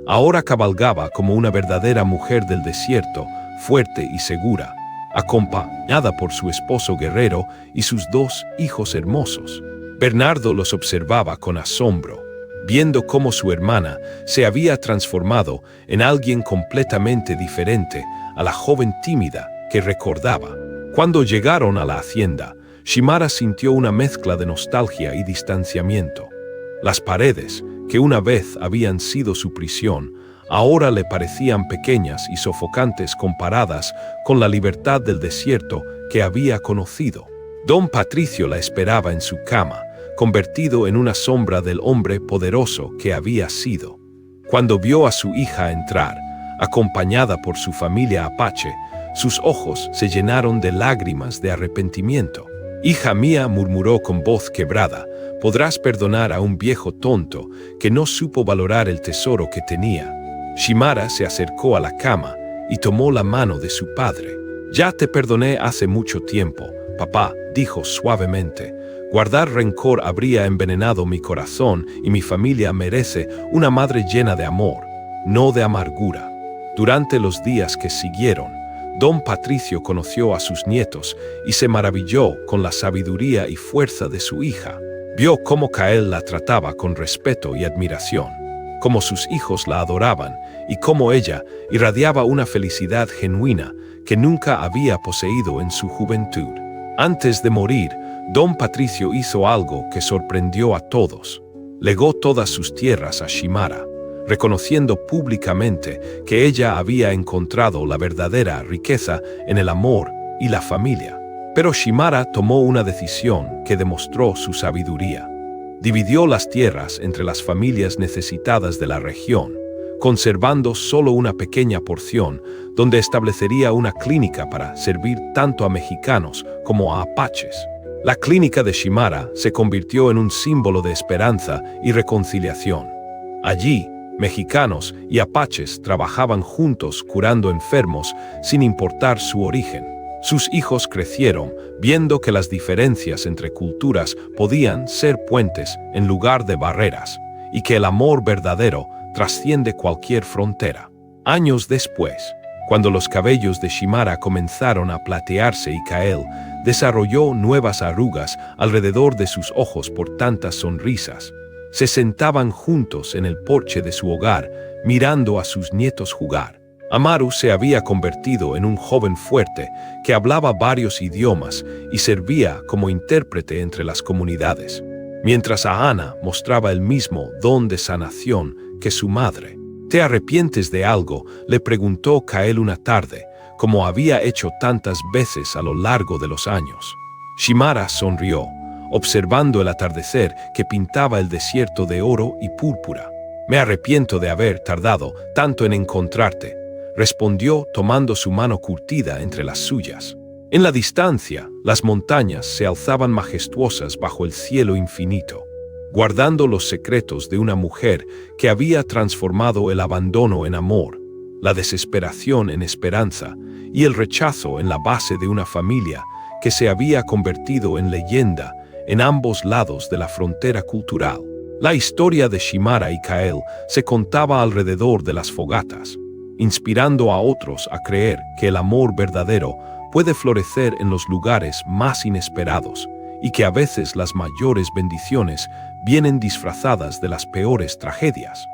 Ahora cabalgaba como una verdadera mujer del desierto, fuerte y segura, acompañada por su esposo guerrero y sus 2 hijos hermosos. Bernardo los observaba con asombro, viendo cómo su hermana se había transformado en alguien completamente diferente a la joven tímida que recordaba. Cuando llegaron a la hacienda, Shimara sintió una mezcla de nostalgia y distanciamiento. Las paredes, que una vez habían sido su prisión, ahora le parecían pequeñas y sofocantes comparadas con la libertad del desierto que había conocido. Don Patricio la esperaba en su cama, convertido en una sombra del hombre poderoso que había sido. Cuando vio a su hija entrar, acompañada por su familia apache, sus ojos se llenaron de lágrimas de arrepentimiento. «Hija mía», murmuró con voz quebrada, «podrás perdonar a un viejo tonto que no supo valorar el tesoro que tenía». Shimara se acercó a la cama y tomó la mano de su padre. «Ya te perdoné hace mucho tiempo, papá», dijo suavemente. «Guardar rencor habría envenenado mi corazón y mi familia merece una madre llena de amor, no de amargura». Durante los días que siguieron, don Patricio conoció a sus nietos y se maravilló con la sabiduría y fuerza de su hija. Vio cómo Kael la trataba con respeto y admiración, cómo sus hijos la adoraban y cómo ella irradiaba una felicidad genuina que nunca había poseído en su juventud. Antes de morir, don Patricio hizo algo que sorprendió a todos. legó todas sus tierras a Shimara, reconociendo públicamente que ella había encontrado la verdadera riqueza en el amor y la familia. Pero Shimara tomó una decisión que demostró su sabiduría. Dividió las tierras entre las familias necesitadas de la región, conservando solo una pequeña porción donde establecería una clínica para servir tanto a mexicanos como a apaches. La clínica de Shimara se convirtió en un símbolo de esperanza y reconciliación. Allí, mexicanos y apaches trabajaban juntos curando enfermos sin importar su origen. Sus hijos crecieron viendo que las diferencias entre culturas podían ser puentes en lugar de barreras y que el amor verdadero trasciende cualquier frontera. Años después, cuando los cabellos de Shimara comenzaron a platearse y Kael desarrolló nuevas arrugas alrededor de sus ojos por tantas sonrisas, se sentaban juntos en el porche de su hogar mirando a sus nietos jugar. Amaru se había convertido en un joven fuerte que hablaba varios idiomas y servía como intérprete entre las comunidades, mientras Ana mostraba el mismo don de sanación que su madre. ¿Te arrepientes de algo?, le preguntó Kael una tarde, como había hecho tantas veces a lo largo de los años. Shimara sonrió, observando el atardecer que pintaba el desierto de oro y púrpura. Me arrepiento de haber tardado tanto en encontrarte, respondió tomando su mano curtida entre las suyas. En la distancia, las montañas se alzaban majestuosas bajo el cielo infinito, guardando los secretos de una mujer que había transformado el abandono en amor, la desesperación en esperanza y el rechazo en la base de una familia que se había convertido en leyenda en ambos lados de la frontera cultural. La historia de Shimara y Kael se contaba alrededor de las fogatas, inspirando a otros a creer que el amor verdadero puede florecer en los lugares más inesperados y que a veces las mayores bendiciones vienen disfrazadas de las peores tragedias.